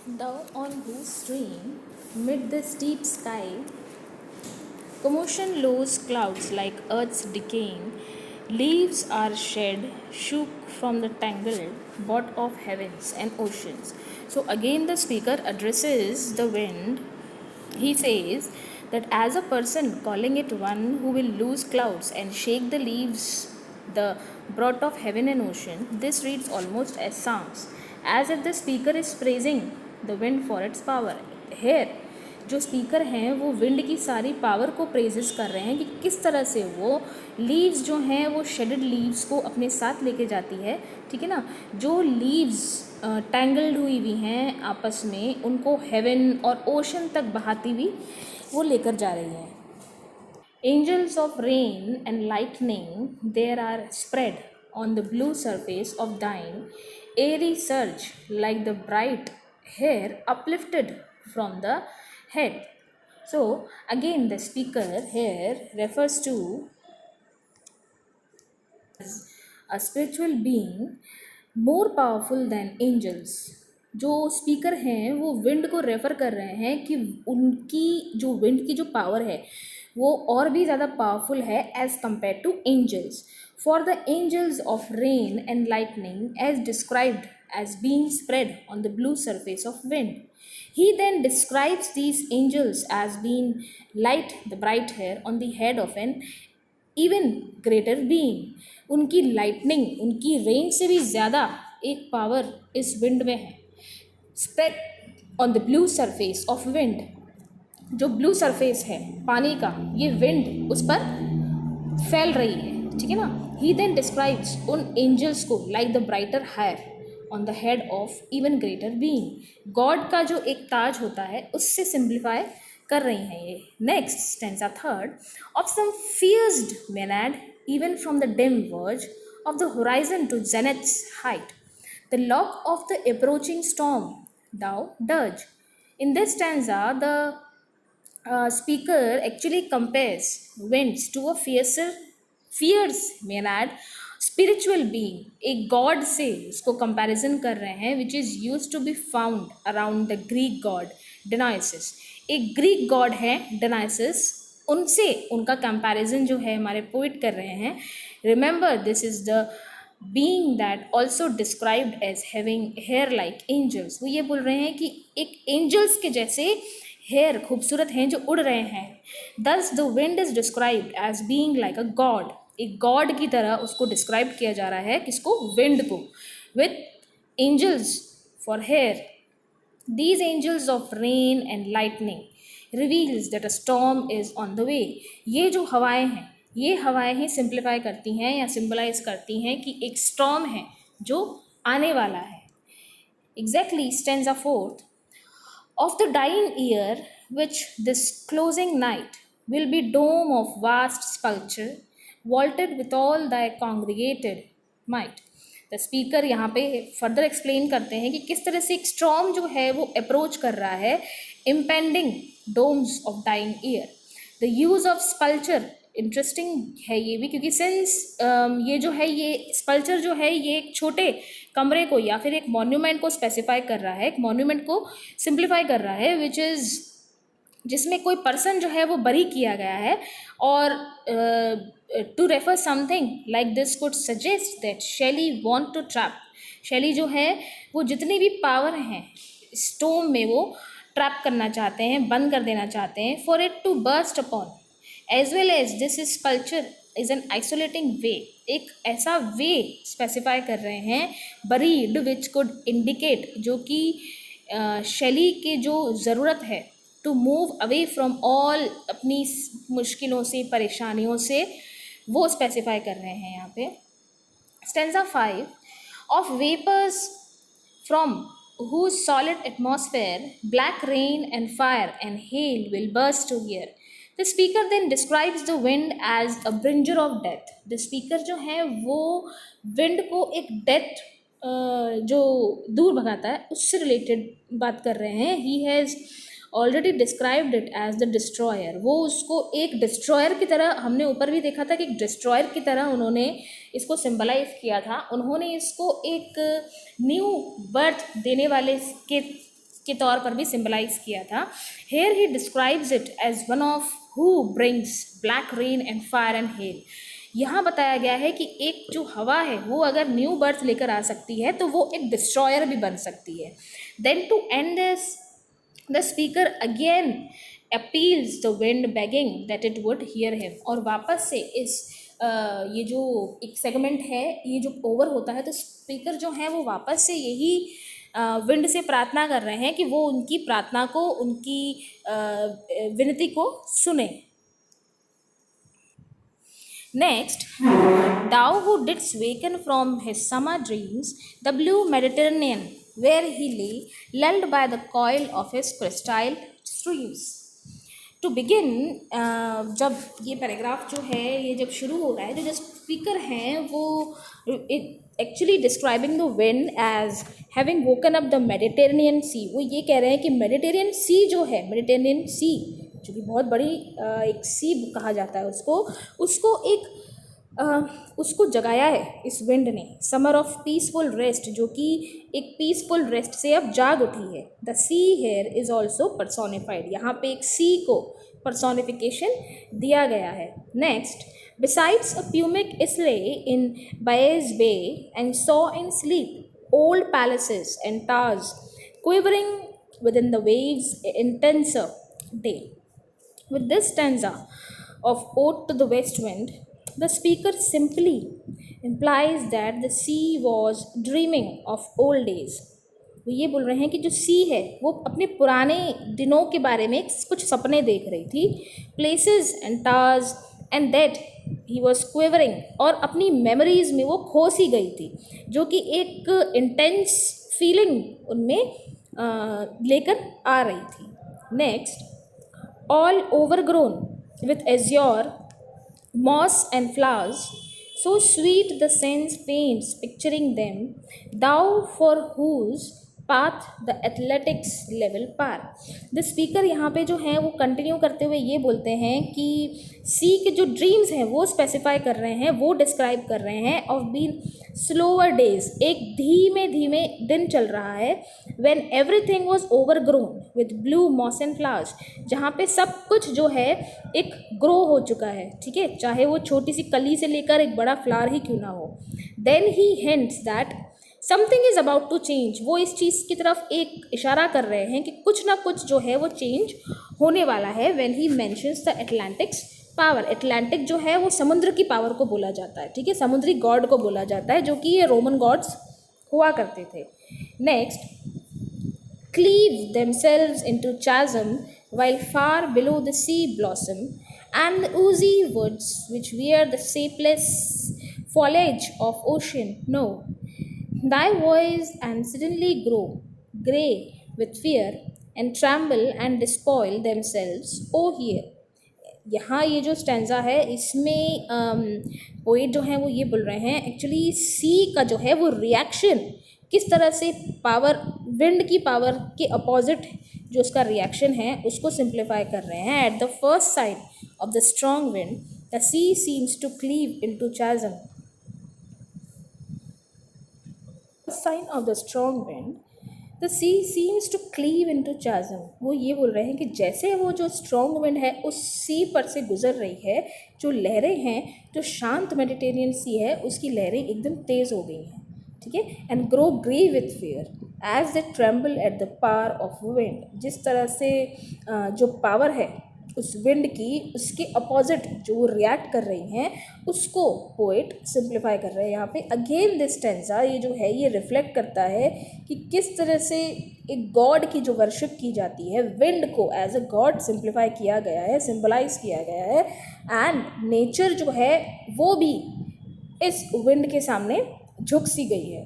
Down on whose stream, mid the steep sky, commotion lows clouds like earth's decaying, leaves are shed, shook from the tangled bot of heavens and oceans. So again the speaker addresses the wind. He says that as a person calling it one who will lose clouds and shake the leaves, the brought of heaven and ocean, this reads almost as psalms, as if the speaker is praising the wind for its power. Here जो speaker हैं वो wind की सारी power को praises कर रहे हैं कि किस तरह से वो लीव्स जो हैं वो शेडेड लीव्स को अपने साथ लेके जाती है, ठीक है ना। जो लीव्स टैंगल्ड हुई हैं आपस में, उनको हेवन और ओशन तक बहाती हुई वो लेकर जा रही है। Angels of rain and lightning there are spread on the blue surface of thine airy surge like the bright hair uplifted from the head. So again the speaker here refers to a spiritual being more powerful than angels. जो speaker हैं वो wind को refer कर रहे हैं कि उनकी जो विंड की जो पावर है वो और भी ज़्यादा पावरफुल है as compared to angels. For the angels of rain and lightning as described as being spread on the blue surface of wind. He then describes these angels as being light the bright hair on the head of an even greater being. उनकी lightning, उनकी rain से भी ज़्यादा एक power इस wind में है. Spread on the blue surface of wind, जो ब्लू सरफेस है पानी का, ये विंड उस पर फैल रही है, ठीक है ना. ही देन डिस्क्राइब्स उन एंजल्स को like the brighter hair on the head of even greater being. God का जो एक ताज होता है उससे सिंप्लीफाई कर रही हैं ये. Next stanza third. Of some fierce maenad even from the dim verge of the horizon to zenith's height, the locks of the approaching storm thou dirge. In this stanza, the speaker actually compares winds to a fierce maenad spiritual being. एक god से उसको comparison कर रहे हैं which is used to be found around the Greek god Dionysus. एक Greek god है Dionysus, उनसे उनका comparison जो है हमारे poet कर रहे हैं. Remember, this is the being that also described as having hair like angels. वो ये बोल रहे हैं कि एक angels के जैसे hair खूबसूरत हैं जो उड़ रहे हैं. Thus the wind is described as being like a god. एक god की तरह उसको describe किया जा रहा है, किसको? wind को, with angels for hair. These angels of rain and lightning reveals that a storm is on the way. ये जो हवाएं हैं, ये हवाएं ही सिंप्लीफाई करती हैं या सिंबलाइज करती हैं कि एक स्टॉर्म है जो आने वाला है. Exactly stanza fourth. Of the dying year which this closing night will be dome of vast sculpture vaulted with all the congregated might. The speaker यहाँ पे फर्दर एक्सप्लेन करते हैं कि किस तरह से एक स्टॉर्म जो है वो अप्रोच कर रहा है impending domes of dying year. The use of sculpture interesting है ये भी, क्योंकि सिंस ये जो है ये स्कल्पचर जो है ये एक छोटे कमरे को या फिर एक मॉन्यूमेंट को स्पेसिफाई कर रहा है, एक मॉन्यूमेंट को सिंप्लीफाई कर रहा है विच इज़ जिसमें कोई पर्सन जो है वो बरी किया गया है. और to refer something like this could suggest that Shelley want to trap. Shelley जो है वो जितनी भी पावर हैं स्टोम में वो ट्रैप करना चाहते हैं, बंद कर देना चाहते हैं, for it to burst upon. As well as this is culture is an isolating way. एक ऐसा वे स्पेसिफाई कर रहे हैं बरीड विच कुड इंडिकेट, जो कि शैली के जो ज़रूरत है to move away from all, अपनी मुश्किलों से परेशानियों से, वो स्पेसिफाई कर रहे हैं यहाँ पे. Stanza 5. Of vapours from whose solid atmosphere black rain and fire and hail will burst to hear. The speaker then describes the wind as a bringer of death. The speaker जो है वो wind को एक death जो दूर भगाता है उससे related बात कर रहे हैं. He has already described it as the destroyer. वो उसको एक destroyer की तरह, हमने ऊपर भी देखा था कि एक destroyer की तरह उन्होंने इसको symbolize किया था. उन्होंने इसको एक new birth देने वाले के के तौर पर भी सिंबलाइज किया था। Here he describes it as one of who brings black rain and fire and hail. यहाँ बताया गया है कि एक जो हवा है वो अगर न्यू बर्थ लेकर आ सकती है तो वो एक डिस्ट्रॉयर भी बन सकती है। Then to end this the speaker again appeals the wind begging that it would hear him. और वापस से इस ये जो एक सेगमेंट है ये जो ओवर होता है तो स्पीकर जो है वो वापस से यही विंड से प्रार्थना कर रहे हैं कि वो उनकी प्रार्थना को, उनकी विनती को सुने। Next, thou who didst waken from his summer dreams, the blue Mediterranean, where he lay, lulled by the coil of his crystal streams. To begin, जब ये पैराग्राफ जो है ये जब शुरू हो रहा है तो जो स्पीकर हैं वो actually describing the wind as having woken up the Mediterranean sea. वो ये कह रहे हैं कि मेडिटेरियन सी जो है, मेडिटेरेनियन सी जो कि बहुत बड़ी एक सी कहा जाता है उसको उसको जगाया है इस विंड ने। समर ऑफ पीसफुल रेस्ट, जो कि एक पीसफुल रेस्ट से अब जाग उठी है। The sea here is also personified, यहाँ पे एक सी को पर्सोनिफिकेशन दिया गया है। Next, besides a pumice isle in Baiae's bay and saw in sleep old palaces and towers quivering within the wave's intenser day. With this stanza of Ode to the West Wind, the speaker simply implies that the sea was dreaming of old days. वो ये बोल रहे हैं कि जो सी है वो अपने पुराने दिनों के बारे में कुछ सपने देख रही थी। Places and towers and that he was quivering, और अपनी मेमोरीज में वो खो सी गई थी, जो कि एक इंटेंस फीलिंग उनमें लेकर आ रही थी। Next, all overgrown with azure, moss and flowers, so sweet the sense paints picturing them, thou for whose path the athletics level par। The speaker यहाँ पे जो हैं वो कंटिन्यू करते हुए ये बोलते हैं कि सी के जो ड्रीम्स हैं वो स्पेसिफाई कर रहे हैं, वो डिस्क्राइब कर रहे हैं ऑफ बीन स्लोअर डेज, एक धीमे धीमे दिन चल रहा है। When everything was overgrown with blue moss and flowers, जहाँ पे सब कुछ जो है एक ग्रो हो चुका है, ठीक है, चाहे वो छोटी सी कली से लेकर एक बड़ा फ्लावर ही क्यों ना हो। Then he hints that something is about to change, वो इस चीज़ की तरफ एक इशारा कर रहे हैं कि कुछ ना कुछ जो है वो चेंज होने वाला है। When he mentions the Atlantics power, Atlantic जो है वो समुद्र की पावर को बोला जाता है, ठीक है, समुद्री गॉड को बोला जाता है, जो कि ये रोमन गॉड्स हुआ करते थे। Next, cleave themselves into chasm while far below the sea blossom and the oozy woods which wear the shapeless foliage of ocean know thy voice and suddenly grow grey with fear and tremble and despoil themselves o here। यहाँ ये जो stanza है इसमें poet जो हैं वो ये बोल रहे हैं एक्चुअली सी का जो है वो रिएक्शन किस तरह से पावर, विंड की पावर के अपोजिट जो उसका रिएक्शन है उसको सिंप्लीफाई कर रहे हैं। At the first sign of the strong wind the sea seems to cleave into chasm। Sign of the strong wind the sea seems to cleave into chasm। वो ये बोल रहे हैं कि जैसे वो जो स्ट्रॉन्ग विंड है उस सी पर से गुजर रही है, जो लहरें हैं, जो शांत मेडिटेरियन सी है उसकी लहरें एकदम तेज़ हो गई हैं, ठीक है। And grow grey with fear as they tremble at the power of wind, जिस तरह से जो पावर है उस विंड की उसके अपोजिट जो वो रिएक्ट कर रही हैं उसको पोएट सिंप्लीफाई कर रहे हैं। यहाँ पे अगेन दिस स्टैंजा ये जो है ये रिफ्लेक्ट करता है कि किस तरह से एक गॉड की जो वर्शिप की जाती है, विंड को एज अ गॉड सिंप्लीफाई किया गया है, सिंबलाइज किया गया है, एंड नेचर जो है वो भी इस विंड के सामने झुक सी गई है।